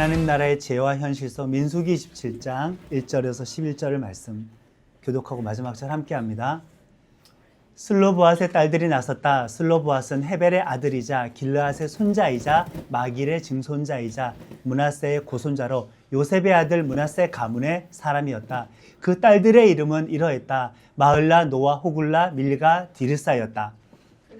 하나님 나라의 지혜와 현실서 민수기 27장 1절에서 11절을 말씀 교독하고 마지막 절 함께 합니다. 슬로브앗의 딸들이 나섰다. 슬로브앗은 헤벨의 아들이자 길르앗의 손자이자 마길의 증손자이자 므낫세의 고손자로 요셉의 아들 므낫세 가문의 사람이었다. 그 딸들의 이름은 이러했다. 마흘라, 노아, 호글라, 밀가, 디르사였다.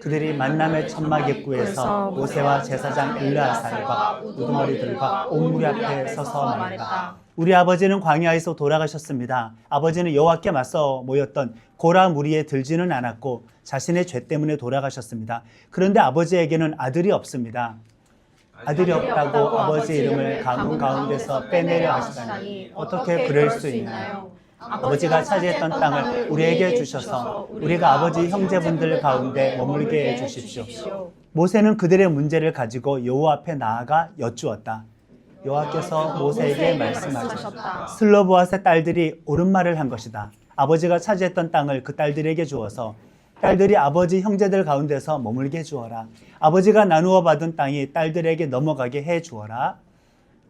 그들이 만남의 천막입구에서 모세와 제사장 엘르아살과 우두머리들과 온 무리 앞에 서서 말했다. 우리 아버지는 광야에서 돌아가셨습니다. 아버지는 여호와께 맞서 모였던 고라 무리에 들지는 않았고 자신의 죄 때문에 돌아가셨습니다. 그런데 아버지에게는 아들이 없습니다. 아들이 없다고 아버지 이름을 가문 가운데서 빼내려 하시다니 어떻게 그럴 수 있나요? 아버지가 차지했던 땅을 우리에게 주셔서 우리가 아버지 형제분들 가운데 머물게 해주십시오. 모세는 그들의 문제를 가지고 여호와 앞에 나아가 여쭈었다. 여호와께서 모세에게 말씀하셨다. 슬로브앗의 딸들이 옳은 말을 한 것이다. 아버지가 차지했던 땅을 그 딸들에게 주어서 딸들이 아버지 형제들 가운데서 머물게 주어라. 아버지가 나누어 받은 땅이 딸들에게 넘어가게 해 주어라.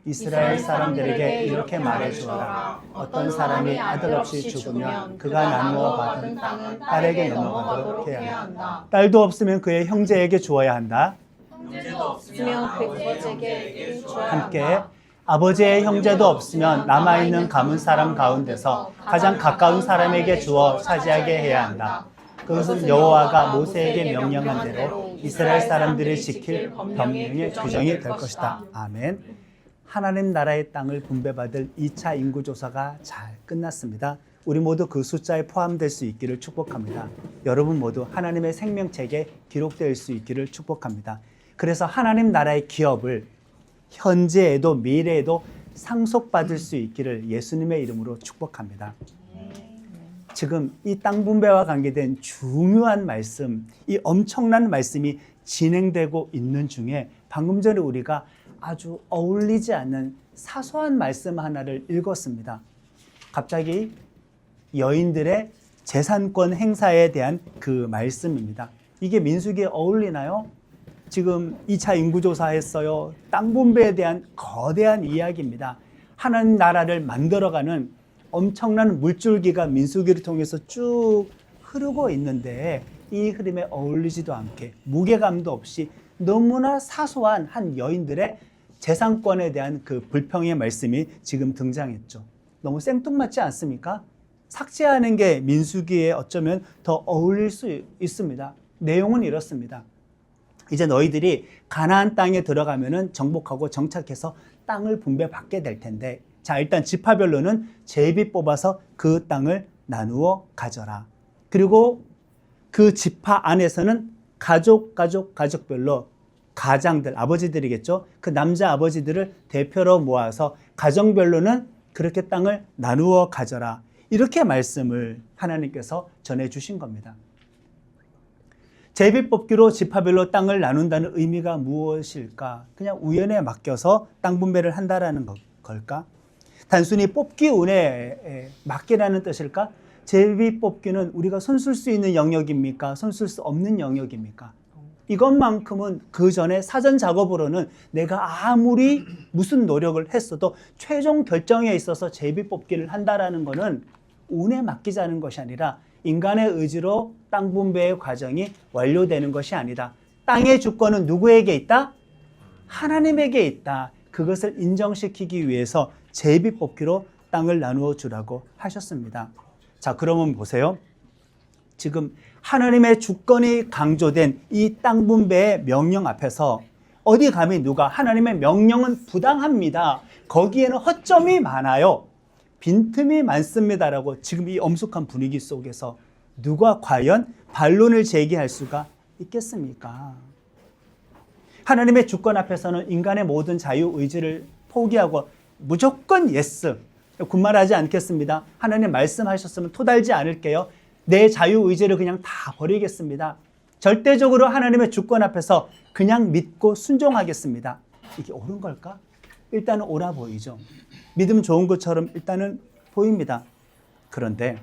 이스라엘 사람들에게 이렇게 말해 주어라. 어떤 사람이 아들 없이 죽으면 그가 나누어 받은 땅은 딸에게 넘어가도록 해야 한다. 딸도 없으면 그의 형제에게 주어야 한다. 형제도 없으면 그 아버지에게 주어야 함께 한다. 아버지의 형제도 없으면 남아있는 가문 사람 가운데서 가장 가까운 사람에게 주어 차지하게 해야 한다. 그것은 여호와가 모세에게 명령한 대로 이스라엘 사람들이 지킬 법령의 규정이 될 것이다. 아멘. 하나님 나라의 땅을 분배받을 2차 인구조사가 잘 끝났습니다. 우리 모두 그 숫자에 포함될 수 있기를 축복합니다. 여러분 모두 하나님의 생명책에 기록될 수 있기를 축복합니다. 그래서 하나님 나라의 기업을 현재에도 미래에도 상속받을 수 있기를 예수님의 이름으로 축복합니다. 지금 이 땅 분배와 관계된 중요한 말씀, 이 엄청난 말씀이 진행되고 있는 중에 방금 전에 우리가 아주 어울리지 않는 사소한 말씀 하나를 읽었습니다. 갑자기 여인들의 재산권 행사에 대한 그 말씀입니다. 이게 민수기에 어울리나요? 지금 2차 인구조사 했어요. 땅 분배에 대한 거대한 이야기입니다. 하나님 나라를 만들어가는 엄청난 물줄기가 민수기를 통해서 쭉 흐르고 있는데 이 흐름에 어울리지도 않게 무게감도 없이 너무나 사소한 한 여인들의 재산권에 대한 그 불평의 말씀이 지금 등장했죠. 너무 생뚱맞지 않습니까? 삭제하는 게 민수기에 어쩌면 더 어울릴 수 있습니다. 내용은 이렇습니다. 이제 너희들이 가나안 땅에 들어가면은 정복하고 정착해서 땅을 분배받게 될 텐데, 자, 일단 지파별로는 제비 뽑아서 그 땅을 나누어 가져라. 그리고 그 지파 안에서는 가족별로 가장들, 아버지들이겠죠. 그 남자 아버지들을 대표로 모아서 가정별로는 그렇게 땅을 나누어 가져라. 이렇게 말씀을 하나님께서 전해주신 겁니다. 제비뽑기로 지파별로 땅을 나눈다는 의미가 무엇일까? 그냥 우연에 맡겨서 땅 분배를 한다라는 걸까? 단순히 뽑기 운에 맡기라는 뜻일까? 제비뽑기는 우리가 손쓸 수 있는 영역입니까? 손쓸 수 없는 영역입니까? 이것만큼은 그 전에 사전 작업으로는 내가 아무리 무슨 노력을 했어도 최종 결정에 있어서 제비뽑기를 한다라는 것은 운에 맡기자는 것이 아니라 인간의 의지로 땅 분배의 과정이 완료되는 것이 아니다. 땅의 주권은 누구에게 있다? 하나님에게 있다. 그것을 인정시키기 위해서 제비뽑기로 땅을 나누어 주라고 하셨습니다. 자, 그러면 보세요. 지금 하나님의 주권이 강조된 이 땅 분배의 명령 앞에서 어디 감히 누가 하나님의 명령은 부당합니다. 거기에는 허점이 많아요. 빈틈이 많습니다라고 지금 이 엄숙한 분위기 속에서 누가 과연 반론을 제기할 수가 있겠습니까? 하나님의 주권 앞에서는 인간의 모든 자유의지를 포기하고 무조건 예스, 군말하지 않겠습니다. 하나님 말씀하셨으면 토달지 않을게요. 내 자유의지를 그냥 다 버리겠습니다. 절대적으로 하나님의 주권 앞에서 그냥 믿고 순종하겠습니다. 이게 옳은 걸까? 일단은 옳아 보이죠. 믿음 좋은 것처럼 일단은 보입니다. 그런데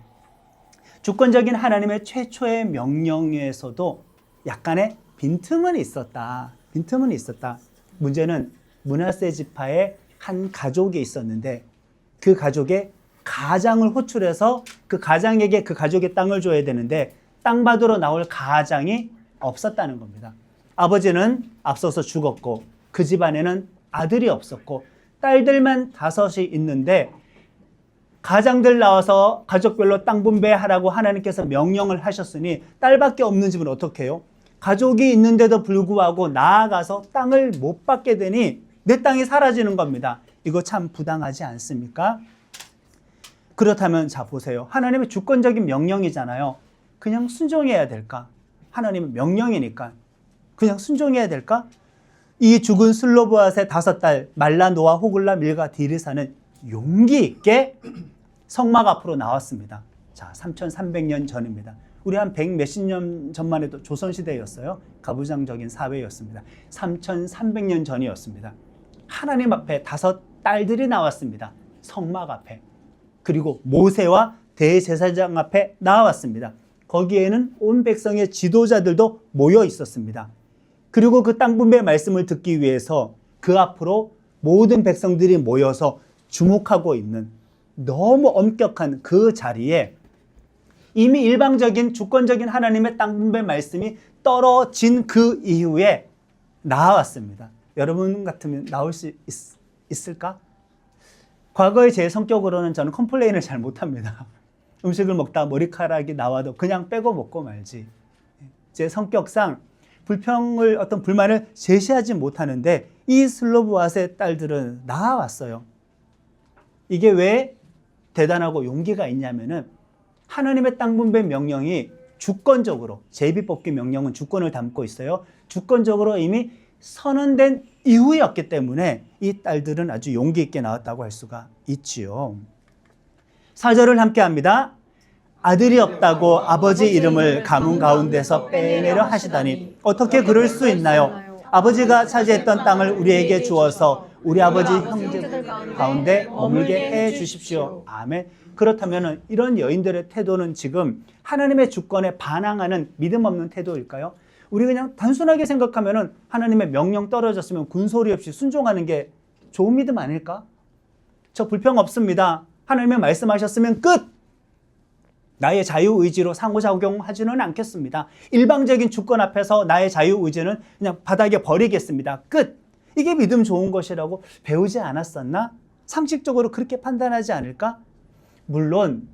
주권적인 하나님의 최초의 명령에서도 약간의 빈틈은 있었다. 문제는 므낫세 지파의 한 가족이 있었는데 그 가족의 가장을 호출해서 그 가장에게 그 가족의 땅을 줘야 되는데 땅 받으러 나올 가장이 없었다는 겁니다. 아버지는 앞서서 죽었고 그 집안에는 아들이 없었고 딸들만 5이 있는데 가장들 나와서 가족별로 땅 분배하라고 하나님께서 명령을 하셨으니 딸밖에 없는 집은 어떻게 해요? 가족이 있는데도 불구하고 나아가서 땅을 못 받게 되니 내 땅이 사라지는 겁니다. 이거 참 부당하지 않습니까? 그렇다면 자 보세요. 하나님의 주권적인 명령이잖아요. 그냥 순종해야 될까? 하나님의 명령이니까 그냥 순종해야 될까? 이 죽은 슬로보앗의 5딸 말라, 노아, 호글라, 밀가, 디르사는 용기 있게 성막 앞으로 나왔습니다. 자, 3,300년 전입니다. 우리 한 100 몇십 년 전만 해도 조선시대였어요. 가부장적인 사회였습니다. 3,300년 전이었습니다. 하나님 앞에 5 딸들이 나왔습니다. 성막 앞에. 그리고 모세와 대제사장 앞에 나왔습니다. 거기에는 온 백성의 지도자들도 모여 있었습니다. 그리고 그 땅 분배 말씀을 듣기 위해서 그 앞으로 모든 백성들이 모여서 주목하고 있는 너무 엄격한 그 자리에 이미 일방적인 주권적인 하나님의 땅 분배 말씀이 떨어진 그 이후에 나왔습니다. 여러분 같으면 나올 수 있을까? 과거의 제 성격으로는 저는 컴플레인을 잘 못합니다. 음식을 먹다 머리카락이 나와도 그냥 빼고 먹고 말지. 제 성격상 어떤 불만을 제시하지 못하는데 이 슬로보앗의 딸들은 나왔어요. 이게 왜 대단하고 용기가 있냐면은 하나님의 땅 분배 명령이 주권적으로, 제비뽑기 명령은 주권을 담고 있어요. 주권적으로 이미 선언된 이후였기 때문에 이 딸들은 아주 용기 있게 나왔다고 할 수가 있지요. 4절을 함께 합니다. 아들이 없다고 아버지 이름을 가문 가운데서 빼내려 하시다니 어떻게 그럴 수 있나요? 아버지가 차지했던 땅을 우리에게 주어서 우리 아버지 형제들 가운데 머물게 해 주십시오. 아멘. 그렇다면 이런 여인들의 태도는 지금 하나님의 주권에 반항하는 믿음 없는 태도일까요? 우리 그냥 단순하게 생각하면 하나님의 명령 떨어졌으면 군소리 없이 순종하는 게 좋은 믿음 아닐까? 저 불평 없습니다. 하나님의 말씀하셨으면 끝! 나의 자유의지로 상호작용하지는 않겠습니다. 일방적인 주권 앞에서 나의 자유의지는 그냥 바닥에 버리겠습니다. 끝! 이게 믿음 좋은 것이라고 배우지 않았었나? 상식적으로 그렇게 판단하지 않을까? 물론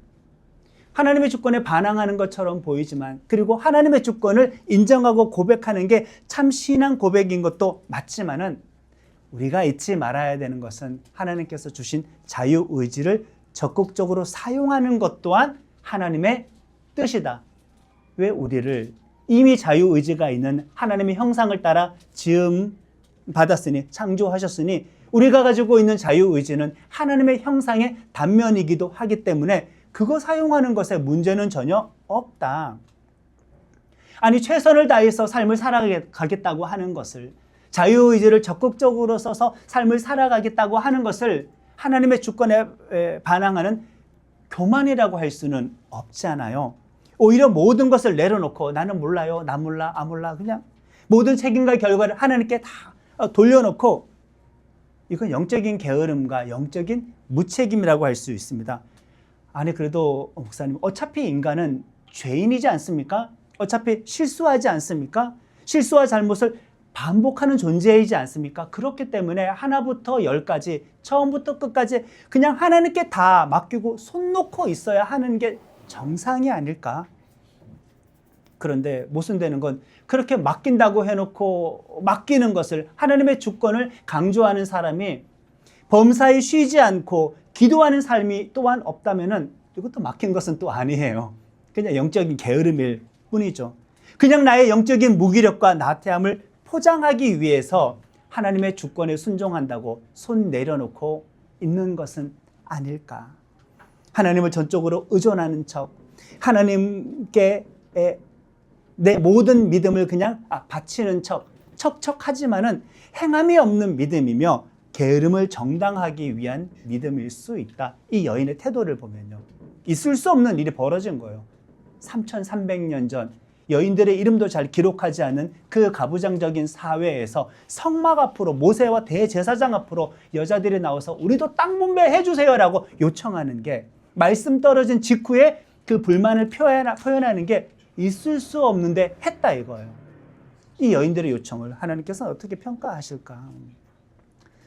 하나님의 주권에 반항하는 것처럼 보이지만 그리고 하나님의 주권을 인정하고 고백하는 게 참 신앙 고백인 것도 맞지만은 우리가 잊지 말아야 되는 것은 하나님께서 주신 자유의지를 적극적으로 사용하는 것 또한 하나님의 뜻이다. 왜 우리를 이미 자유의지가 있는 하나님의 형상을 따라 지음 받았으니 창조하셨으니 우리가 가지고 있는 자유의지는 하나님의 형상의 단면이기도 하기 때문에 그거 사용하는 것에 문제는 전혀 없다. 아니 최선을 다해서 삶을 살아가겠다고 하는 것을 자유의지를 적극적으로 써서 삶을 살아가겠다고 하는 것을 하나님의 주권에 반항하는 교만이라고 할 수는 없잖아요. 오히려 모든 것을 내려놓고 나는 몰라요, 나 몰라, 아 몰라 그냥 모든 책임과 결과를 하나님께 다 돌려놓고 이건 영적인 게으름과 영적인 무책임이라고 할 수 있습니다. 아니 그래도 목사님 어차피 인간은 죄인이지 않습니까? 어차피 실수하지 않습니까? 실수와 잘못을 반복하는 존재이지 않습니까? 그렇기 때문에 하나부터 10까지 처음부터 끝까지 그냥 하나님께 다 맡기고 손 놓고 있어야 하는 게 정상이 아닐까? 그런데 모순되는 건 그렇게 맡긴다고 해놓고 맡기는 것을 하나님의 주권을 강조하는 사람이 범사에 쉬지 않고 기도하는 삶이 또한 없다면은 이것도 맡긴 것은 또 아니에요. 그냥 영적인 게으름일 뿐이죠. 그냥 나의 영적인 무기력과 나태함을 포장하기 위해서 하나님의 주권에 순종한다고 손 내려놓고 있는 것은 아닐까. 하나님을 전적으로 의존하는 척, 하나님께 내 모든 믿음을 그냥 바치는 척, 척척하지만은 행함이 없는 믿음이며 게으름을 정당하기 위한 믿음일 수 있다. 이 여인의 태도를 보면요. 있을 수 없는 일이 벌어진 거예요. 3,300년 전 여인들의 이름도 잘 기록하지 않은 그 가부장적인 사회에서 성막 앞으로 모세와 대제사장 앞으로 여자들이 나와서 우리도 땅 분배해 주세요라고 요청하는 게 말씀 떨어진 직후에 그 불만을 표현하는 게 있을 수 없는데 했다 이거예요. 이 여인들의 요청을 하나님께서 어떻게 평가하실까?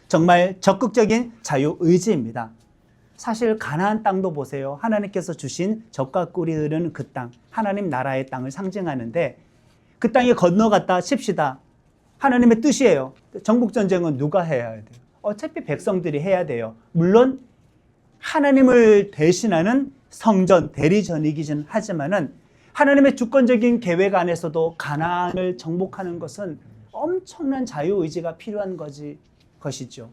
정말 적극적인 자유의지입니다. 사실 가나안 땅도 보세요. 하나님께서 주신 젖과 꿀이 흐르는 그 땅, 하나님 나라의 땅을 상징하는데 그 땅에 건너갔다 칩시다. 하나님의 뜻이에요. 정복전쟁은 누가 해야 돼요? 어차피 백성들이 해야 돼요. 물론 하나님을 대신하는 성전, 대리전이긴 하지만은 하나님의 주권적인 계획 안에서도 가나안을 정복하는 것은 엄청난 자유의지가 필요한 것이죠.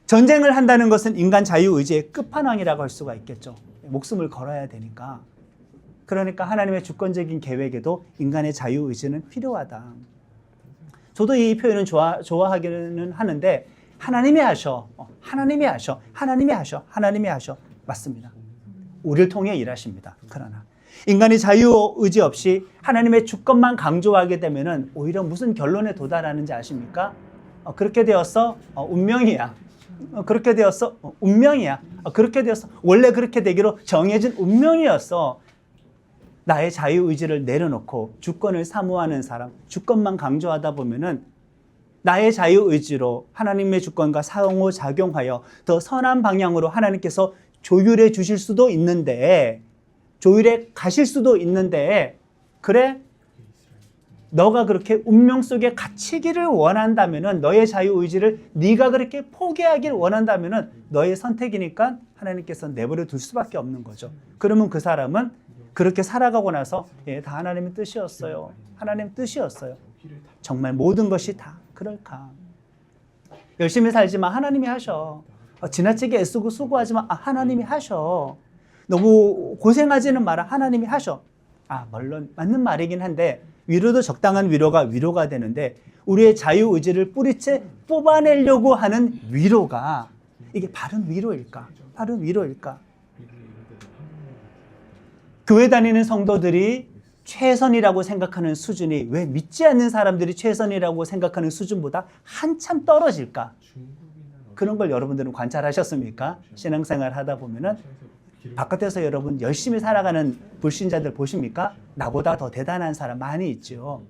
전쟁을 한다는 것은 인간 자유의지의 끝판왕이라고 할 수가 있겠죠. 목숨을 걸어야 되니까. 그러니까 하나님의 주권적인 계획에도 인간의 자유의지는 필요하다. 저도 이 표현은 좋아하기는 하는데 하나님이 하셔. 맞습니다. 우리를 통해 일하십니다. 그러나 인간이 자유의지 없이 하나님의 주권만 강조하게 되면은 오히려 무슨 결론에 도달하는지 아십니까? 그렇게 되었어? 운명이야. 그렇게 되었어? 운명이야. 그렇게 되었어? 원래 그렇게 되기로 정해진 운명이었어. 나의 자유의지를 내려놓고 주권을 사모하는 사람, 주권만 강조하다 보면은 나의 자유의지로 하나님의 주권과 상호작용하여 더 선한 방향으로 하나님께서 조율해 주실 수도 있는데, 조율해 가실 수도 있는데, 그래? 너가 그렇게 운명 속에 갇히기를 원한다면은, 너의 자유의지를 네가 그렇게 포기하기를 원한다면은 너의 선택이니까 하나님께서 내버려 둘 수밖에 없는 거죠. 그러면 그 사람은 그렇게 살아가고 나서 다 하나님의 뜻이었어요. 하나님의 뜻이었어요. 정말 모든 것이 다 그럴까? 열심히 살지만 하나님이 하셔. 지나치게 애쓰고 수고하지만 하나님이 하셔. 너무 고생하지는 마라. 하나님이 하셔. 물론 맞는 말이긴 한데 위로도 적당한 위로가 되는데 우리의 자유의지를 뿌리째 뽑아내려고 하는 위로가 이게 바른 위로일까? 바른 위로일까? 교회 다니는 성도들이 최선이라고 생각하는 수준이 왜 믿지 않는 사람들이 최선이라고 생각하는 수준보다 한참 떨어질까? 그런 걸 여러분들은 관찰하셨습니까? 신앙생활 하다 보면은 바깥에서 여러분 열심히 살아가는 불신자들 보십니까? 나보다 더 대단한 사람 많이 있죠.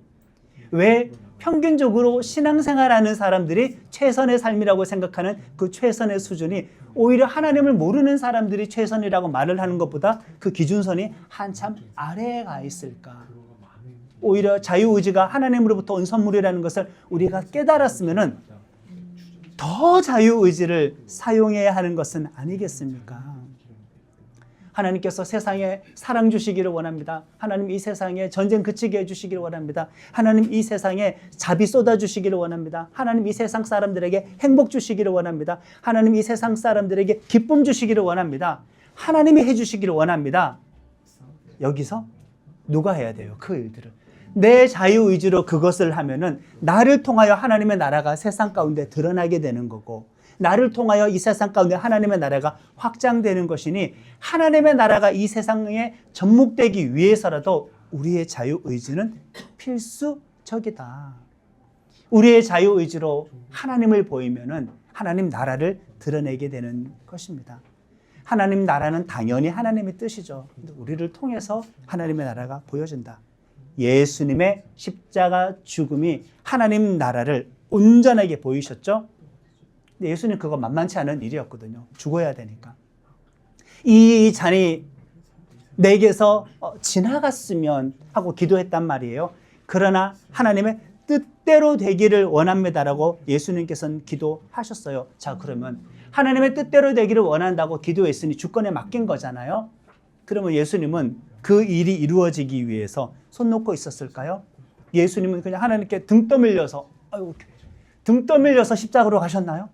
왜 평균적으로 신앙생활하는 사람들이 최선의 삶이라고 생각하는 그 최선의 수준이 오히려 하나님을 모르는 사람들이 최선이라고 말을 하는 것보다 그 기준선이 한참 아래에 가 있을까? 오히려 자유의지가 하나님으로부터 온 선물이라는 것을 우리가 깨달았으면은 더 자유의지를 사용해야 하는 것은 아니겠습니까? 하나님께서 세상에 사랑 주시기를 원합니다. 하나님 이 세상에 전쟁 그치게 해주시기를 원합니다. 하나님 이 세상에 자비 쏟아주시기를 원합니다. 하나님 이 세상 사람들에게 행복 주시기를 원합니다. 하나님 이 세상 사람들에게 기쁨 주시기를 원합니다. 하나님이 해주시기를 원합니다. 여기서 누가 해야 돼요? 그 일들을. 내 자유의지로 그것을 하면은 나를 통하여 하나님의 나라가 세상 가운데 드러나게 되는 거고 나를 통하여 이 세상 가운데 하나님의 나라가 확장되는 것이니 하나님의 나라가 이 세상에 접목되기 위해서라도 우리의 자유의지는 필수적이다. 우리의 자유의지로 하나님을 보이면은 하나님 나라를 드러내게 되는 것입니다. 하나님 나라는 당연히 하나님의 뜻이죠. 근데 우리를 통해서 하나님의 나라가 보여진다. 예수님의 십자가 죽음이 하나님 나라를 온전하게 보이셨죠? 근데 예수님 그거 만만치 않은 일이었거든요. 죽어야 되니까. 이 잔이 내게서 지나갔으면 하고 기도했단 말이에요. 그러나 하나님의 뜻대로 되기를 원합니다라고 예수님께서는 기도하셨어요. 자, 그러면 하나님의 뜻대로 되기를 원한다고 기도했으니 주권에 맡긴 거잖아요. 그러면 예수님은 그 일이 이루어지기 위해서 손 놓고 있었을까요? 예수님은 그냥 하나님께 등 떠밀려서 십자가로 가셨나요?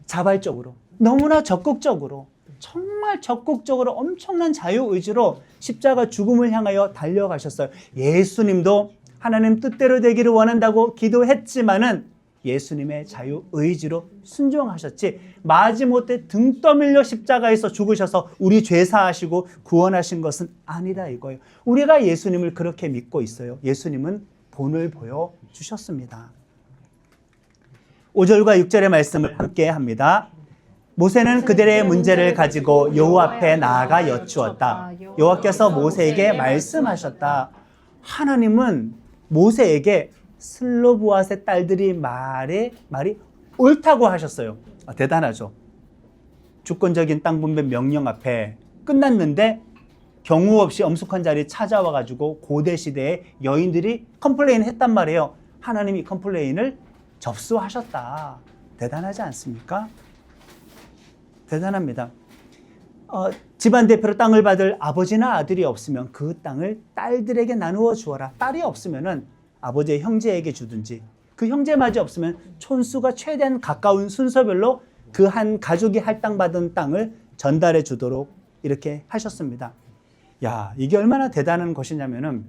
자발적으로, 너무나 적극적으로, 정말 적극적으로 엄청난 자유의지로 십자가 죽음을 향하여 달려가셨어요. 예수님도 하나님 뜻대로 되기를 원한다고 기도했지만은 예수님의 자유의지로 순종하셨지 마지못해 등 떠밀려 십자가에서 죽으셔서 우리 죄 사하시고 구원하신 것은 아니라 이거예요. 우리가 예수님을 그렇게 믿고 있어요. 예수님은 본을 보여주셨습니다. 5절과 6절의 말씀을 함께 합니다. 모세는 그들의 문제를 가지고 여호와 앞에 나아가 여쭈었다. 여호와께서 모세에게 말씀하셨다. 하나님은 모세에게 슬로브앗의 딸들이 말이 옳다고 하셨어요. 대단하죠. 주권적인 땅 분배 명령 앞에 끝났는데 경우 없이 엄숙한 자리에 찾아와가지고 고대 시대에 여인들이 컴플레인 했단 말이에요. 하나님이 컴플레인을 접수하셨다. 대단하지 않습니까? 대단합니다. 집안 대표로 땅을 받을 아버지나 아들이 없으면 그 땅을 딸들에게 나누어 주어라. 딸이 없으면은 아버지의 형제에게 주든지, 그 형제마저 없으면 촌수가 최대한 가까운 순서별로 그 한 가족이 할당받은 땅을 전달해 주도록 이렇게 하셨습니다. 야, 이게 얼마나 대단한 것이냐면은,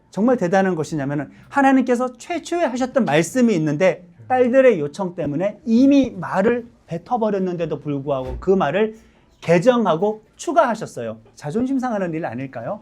정말 대단한 것이냐면은 하나님께서 최초에 하셨던 말씀이 있는데 딸들의 요청 때문에 이미 말을 뱉어버렸는데도 불구하고 그 말을 개정하고 추가하셨어요. 자존심 상하는 일 아닐까요?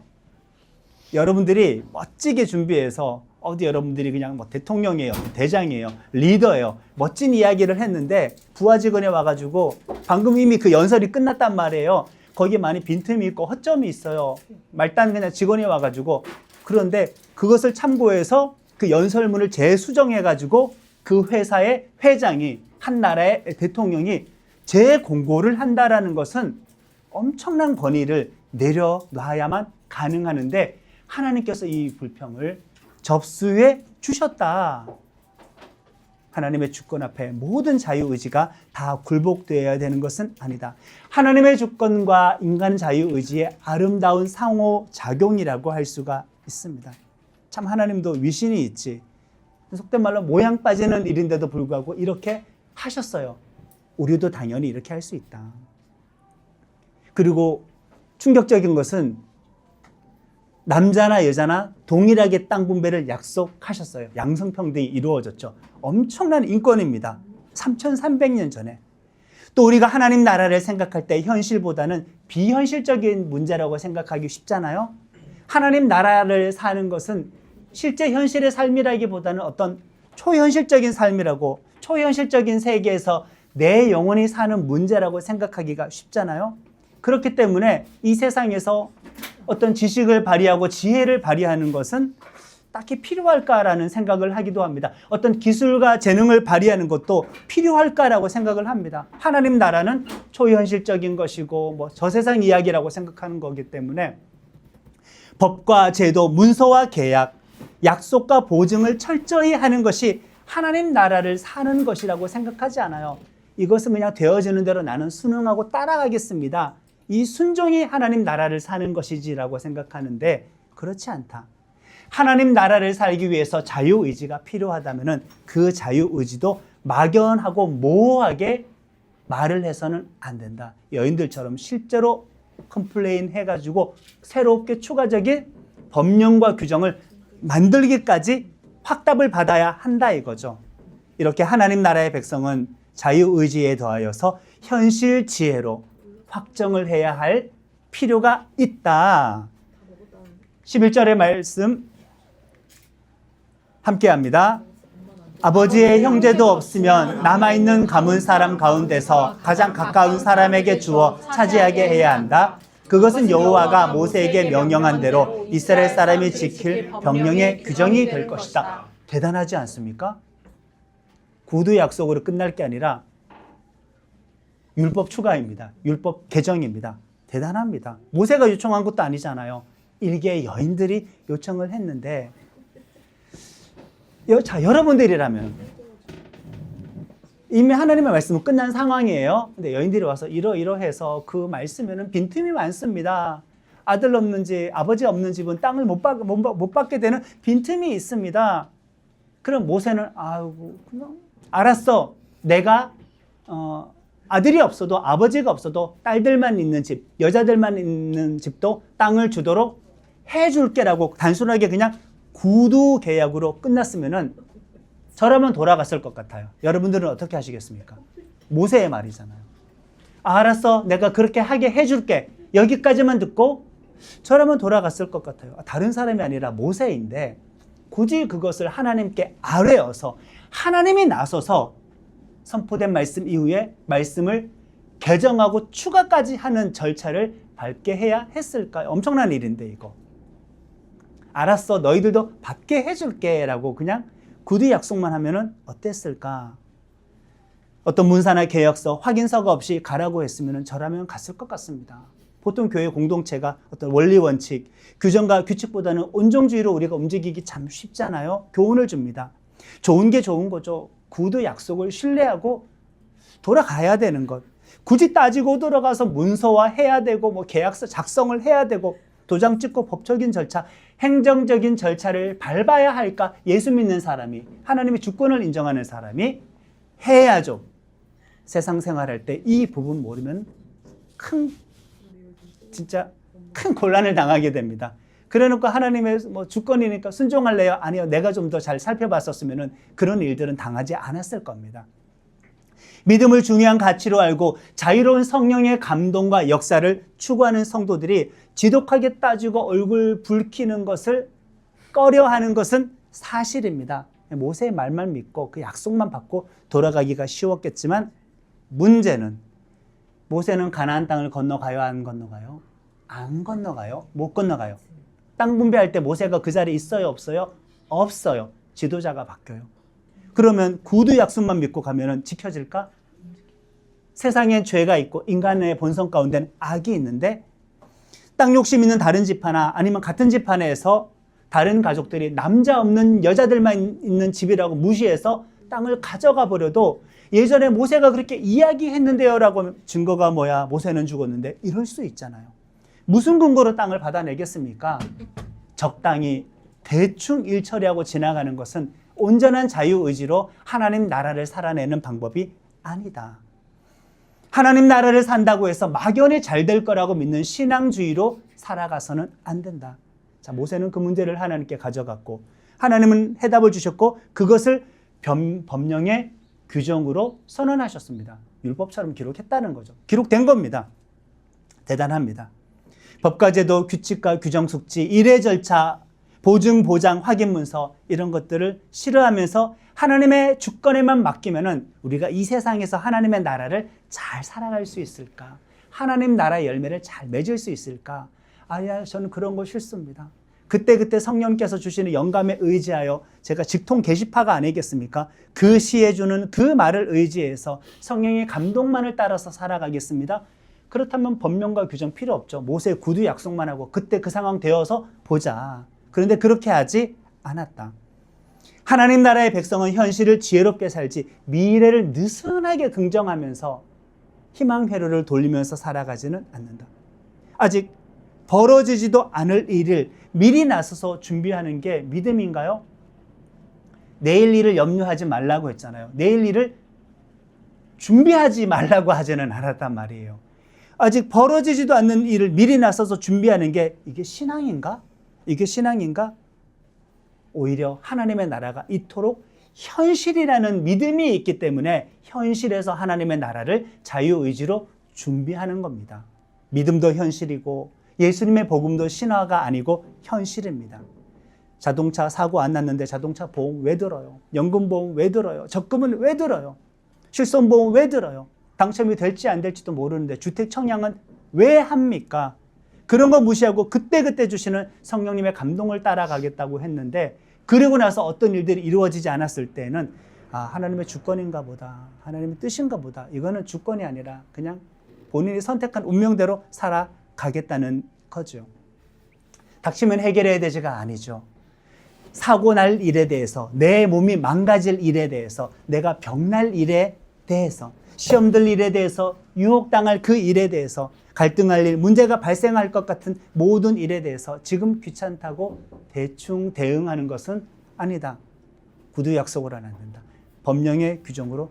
여러분들이 멋지게 준비해서 어디 여러분들이 그냥 뭐 대통령이에요, 대장이에요, 리더예요, 멋진 이야기를 했는데 부하 직원에 와가지고 방금 이미 그 연설이 끝났단 말이에요. 거기에 많이 빈틈이 있고 허점이 있어요. 말단 그냥 직원이 와가지고, 그런데 그것을 참고해서 그 연설문을 재수정해가지고 그 회사의 회장이, 한 나라의 대통령이 재공고를 한다라는 것은 엄청난 권위를 내려놔야만 가능하는데 하나님께서 이 불평을 접수해 주셨다. 하나님의 주권 앞에 모든 자유의지가 다 굴복되어야 되는 것은 아니다. 하나님의 주권과 인간 자유의지의 아름다운 상호작용이라고 할 수가 있습니다. 참 하나님도 위신이 있지. 속된 말로 모양 빠지는 일인데도 불구하고 이렇게 하셨어요. 우리도 당연히 이렇게 할 수 있다. 그리고 충격적인 것은 남자나 여자나 동일하게 땅 분배를 약속하셨어요. 양성평등이 이루어졌죠. 엄청난 인권입니다. 3300년 전에. 또 우리가 하나님 나라를 생각할 때 현실보다는 비현실적인 문제라고 생각하기 쉽잖아요. 하나님 나라를 사는 것은 실제 현실의 삶이라기보다는 어떤 초현실적인 삶이라고, 초현실적인 세계에서 내 영혼이 사는 문제라고 생각하기가 쉽잖아요. 그렇기 때문에 이 세상에서 어떤 지식을 발휘하고 지혜를 발휘하는 것은 딱히 필요할까라는 생각을 하기도 합니다. 어떤 기술과 재능을 발휘하는 것도 필요할까라고 생각을 합니다. 하나님 나라는 초현실적인 것이고 뭐 저세상 이야기라고 생각하는 거기 때문에 법과 제도, 문서와 계약, 약속과 보증을 철저히 하는 것이 하나님 나라를 사는 것이라고 생각하지 않아요. 이것은 그냥 되어지는 대로 나는 순응하고 따라가겠습니다. 이 순종이 하나님 나라를 사는 것이지라고 생각하는데 그렇지 않다. 하나님 나라를 살기 위해서 자유의지가 필요하다면 그 자유의지도 막연하고 모호하게 말을 해서는 안 된다. 여인들처럼 실제로 컴플레인 해가지고 새롭게 추가적인 법령과 규정을 만들기까지 확답을 받아야 한다 이거죠. 이렇게 하나님 나라의 백성은 자유의지에 더하여서 현실 지혜로 확정을 해야 할 필요가 있다. 11절의 말씀 함께 합니다. 아버지의 형제도 없으면 남아있는 가문 사람 가운데서 가장 가까운 사람에게 주어 차지하게 해야 한다. 그것은 여호와가 모세에게 명령한 대로 이스라엘 사람이 지킬 병령의 규정이 될 것이다. 대단하지 않습니까? 구두 약속으로 끝날 게 아니라 율법 추가입니다. 율법 개정입니다. 대단합니다. 모세가 요청한 것도 아니잖아요. 일개의 여인들이 요청을 했는데, 자, 여러분들이라면 이미 하나님의 말씀은 끝난 상황이에요. 근데 여인들이 와서 이러해서 그 말씀에는 빈틈이 많습니다. 아들 없는 집, 아버지 없는 집은 땅을 못 받게 되는 빈틈이 있습니다. 그럼 모세는 그냥 알았어. 내가 아들이 없어도 아버지가 없어도 딸들만 있는 집, 여자들만 있는 집도 땅을 주도록 해줄게라고 단순하게 그냥 구두 계약으로 끝났으면은 저라면 돌아갔을 것 같아요. 여러분들은 어떻게 하시겠습니까? 모세의 말이잖아요. 알았어, 내가 그렇게 하게 해줄게. 여기까지만 듣고 저라면 돌아갔을 것 같아요. 다른 사람이 아니라 모세인데 굳이 그것을 하나님께 아뢰어서 하나님이 나서서 선포된 말씀 이후에 말씀을 개정하고 추가까지 하는 절차를 밟게 해야 했을까요? 엄청난 일인데 이거. 알았어, 너희들도 받게 해줄게 라고 그냥 구두 약속만 하면은 어땠을까? 어떤 문사나 계약서, 확인서가 없이 가라고 했으면 저라면 갔을 것 같습니다. 보통 교회 공동체가 어떤 원리 원칙, 규정과 규칙보다는 온정주의로 우리가 움직이기 참 쉽잖아요. 교훈을 줍니다. 좋은 게 좋은 거죠. 구두 약속을 신뢰하고 돌아가야 되는 것. 굳이 따지고 들어가서 문서화해야 되고 뭐 계약서 작성을 해야 되고 도장 찍고 법적인 절차, 행정적인 절차를 밟아야 할까? 예수 믿는 사람이, 하나님의 주권을 인정하는 사람이 해야죠. 세상 생활할 때 이 부분 모르면 진짜 큰 곤란을 당하게 됩니다. 그래놓고 하나님의 뭐 주권이니까 순종할래요? 아니요. 내가 좀 더 잘 살펴봤었으면 그런 일들은 당하지 않았을 겁니다. 믿음을 중요한 가치로 알고 자유로운 성령의 감동과 역사를 추구하는 성도들이 지독하게 따지고 얼굴 붉히는 것을 꺼려하는 것은 사실입니다. 모세의 말만 믿고 그 약속만 받고 돌아가기가 쉬웠겠지만 문제는 모세는 가나안 땅을 건너가요? 안 건너가요? 안 건너가요? 못 건너가요. 땅 분배할 때 모세가 그 자리에 있어요? 없어요? 없어요. 지도자가 바뀌어요. 그러면 구두 약속만 믿고 가면은 지켜질까? 세상에 죄가 있고 인간의 본성 가운데는 악이 있는데 땅 욕심 있는 다른 집 하나 아니면 같은 집 하나에서 다른 가족들이 남자 없는 여자들만 있는 집이라고 무시해서 땅을 가져가 버려도 예전에 모세가 그렇게 이야기했는데요 라고 하면 증거가 뭐야? 모세는 죽었는데 이럴 수 있잖아요. 무슨 근거로 땅을 받아내겠습니까? 적당히 대충 일 처리하고 지나가는 것은 온전한 자유의지로 하나님 나라를 살아내는 방법이 아니다. 하나님 나라를 산다고 해서 막연히 잘 될 거라고 믿는 신앙주의로 살아가서는 안 된다. 자, 모세는 그 문제를 하나님께 가져갔고 하나님은 해답을 주셨고 그것을 법령의 규정으로 선언하셨습니다. 율법처럼 기록했다는 거죠. 기록된 겁니다. 대단합니다. 법과 제도, 규칙과 규정, 숙지, 일의 절차, 보증, 보장, 확인 문서 이런 것들을 싫어하면서 하나님의 주권에만 맡기면은 우리가 이 세상에서 하나님의 나라를 잘 살아갈 수 있을까? 하나님 나라의 열매를 잘 맺을 수 있을까? 아야, 저는 그런 거 싫습니다. 그때 성령께서 주시는 영감에 의지하여 제가 직통 계시파가 아니겠습니까? 그 시에 주는 그 말을 의지해서 성령의 감동만을 따라서 살아가겠습니다. 그렇다면 법령과 규정 필요 없죠. 모세 구두 약속만 하고 그때 그 상황 되어서 보자. 그런데 그렇게 하지 않았다. 하나님 나라의 백성은 현실을 지혜롭게 살지 미래를 느슨하게 긍정하면서 희망 회로를 돌리면서 살아가지는 않는다. 아직 벌어지지도 않을 일을 미리 나서서 준비하는 게 믿음인가요? 내일 일을 염려하지 말라고 했잖아요. 내일 일을 준비하지 말라고 하지는 않았단 말이에요. 아직 벌어지지도 않는 일을 미리 나서서 준비하는 게 이게 신앙인가? 이게 신앙인가? 오히려 하나님의 나라가 이토록 현실이라는 믿음이 있기 때문에 현실에서 하나님의 나라를 자유의지로 준비하는 겁니다. 믿음도 현실이고 예수님의 복음도 신화가 아니고 현실입니다. 자동차 사고 안 났는데 자동차 보험 왜 들어요? 연금보험 왜 들어요? 적금은 왜 들어요? 실손보험 왜 들어요? 당첨이 될지 안 될지도 모르는데 주택 청약은 왜 합니까? 그런 거 무시하고 그때 주시는 성령님의 감동을 따라가겠다고 했는데 그러고 나서 어떤 일들이 이루어지지 않았을 때는 하나님의 주권인가 보다. 하나님의 뜻인가 보다. 이거는 주권이 아니라 그냥 본인이 선택한 운명대로 살아가겠다는 거죠. 닥치면 해결해야 되지가 아니죠. 사고 날 일에 대해서, 내 몸이 망가질 일에 대해서, 내가 병날 일에 대해서, 시험 들 일에 대해서, 유혹당할 그 일에 대해서, 갈등할 일, 문제가 발생할 것 같은 모든 일에 대해서 지금 귀찮다고 대충 대응하는 것은 아니다. 구두 약속을 안 한다. 법령의 규정으로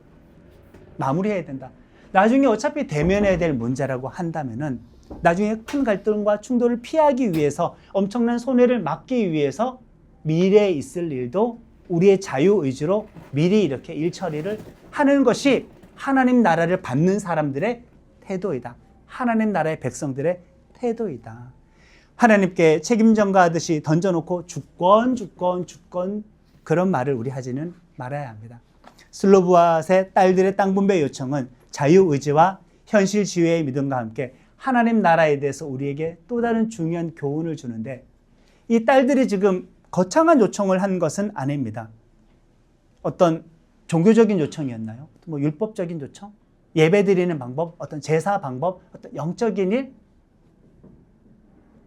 마무리해야 된다. 나중에 어차피 대면해야 될 문제라고 한다면은 나중에 큰 갈등과 충돌을 피하기 위해서 엄청난 손해를 막기 위해서 미래에 있을 일도 우리의 자유의지로 미리 이렇게 일처리를 하는 것이 하나님 나라를 받는 사람들의 태도이다. 하나님 나라의 백성들의 태도이다. 하나님께 책임 전가하듯이 던져놓고 주권 그런 말을 우리 하지는 말아야 합니다. 슬로브아의 딸들의 땅 분배 요청은 자유의지와 현실 지혜의 믿음과 함께 하나님 나라에 대해서 우리에게 또 다른 중요한 교훈을 주는데, 이 딸들이 지금 거창한 요청을 한 것은 아닙니다. 어떤 종교적인 요청이었나요? 뭐 율법적인 요청? 예배 드리는 방법? 어떤 제사 방법? 어떤 영적인 일?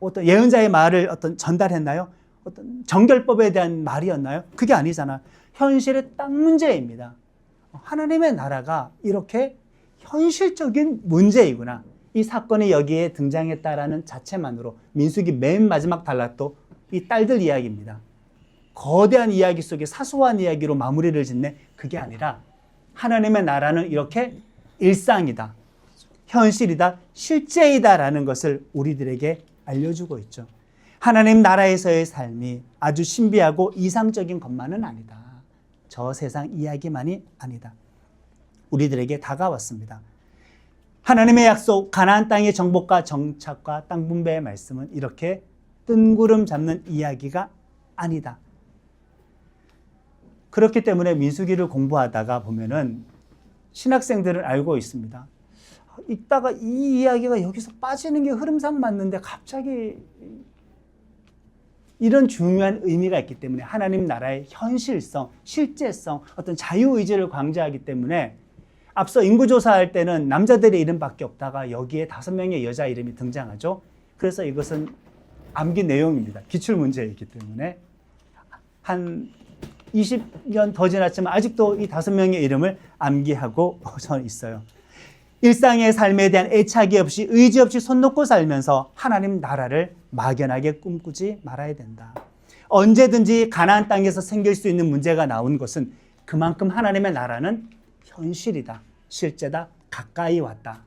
어떤 예언자의 말을 어떤 전달했나요? 어떤 정결법에 대한 말이었나요? 그게 아니잖아. 현실의 땅 문제입니다. 하나님의 나라가 이렇게 현실적인 문제이구나. 이 사건이 여기에 등장했다라는 자체만으로 민수기 맨 마지막 단락도 이 딸들 이야기입니다. 거대한 이야기 속에 사소한 이야기로 마무리를 짓네. 그게 아니라 하나님의 나라는 이렇게 일상이다, 현실이다, 실제이다라는 것을 우리들에게 알려주고 있죠. 하나님 나라에서의 삶이 아주 신비하고 이상적인 것만은 아니다. 저 세상 이야기만이 아니다. 우리들에게 다가왔습니다. 하나님의 약속, 가나안 땅의 정복과 정착과 땅 분배의 말씀은 이렇게 뜬구름 잡는 이야기가 아니다. 그렇기 때문에 민수기를 공부하다가 보면은 신학생들은 알고 있습니다. 읽다가 이 이야기가 여기서 빠지는 게 흐름상 맞는데 갑자기 이런 중요한 의미가 있기 때문에 하나님 나라의 현실성, 실제성, 어떤 자유의지를 강조하기 때문에 앞서 인구조사할 때는 남자들의 이름밖에 없다가 여기에 5명의 여자 이름이 등장하죠. 그래서 이것은 암기 내용입니다. 기출문제이기 때문에 한 20년 더 지났지만 아직도 이 5명의 이름을 암기하고 저는 있어요. 일상의 삶에 대한 애착이 없이 의지 없이 손 놓고 살면서 하나님 나라를 막연하게 꿈꾸지 말아야 된다. 언제든지 가나안 땅에서 생길 수 있는 문제가 나온 것은 그만큼 하나님의 나라는 현실이다, 실제다, 가까이 왔다,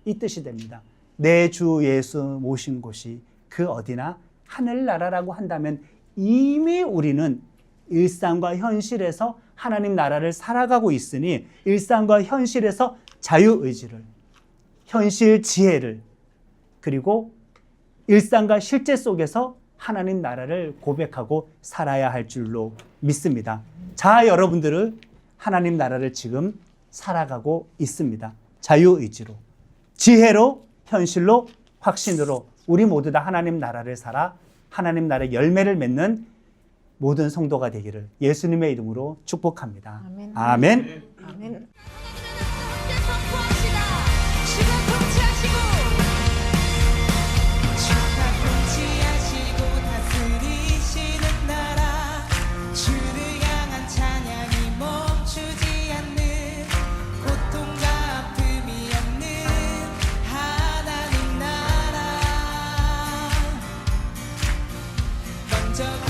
이 뜻이 됩니다. 내 주 예수 모신 곳이 그 어디나 하늘나라라고 한다면 이미 우리는 일상과 현실에서 하나님 나라를 살아가고 있으니 일상과 현실에서 자유의지를, 현실 지혜를, 그리고 일상과 실제 속에서 하나님 나라를 고백하고 살아야 할 줄로 믿습니다. 자, 여러분들은 하나님 나라를 지금 살아가고 있습니다. 자유의지로, 지혜로, 현실로, 확신으로 우리 모두 다 하나님 나라를 살아 하나님 나라의 열매를 맺는 모든 성도가 되기를 예수님의 이름으로 축복합니다. 아멘. 아멘. 아멘. 저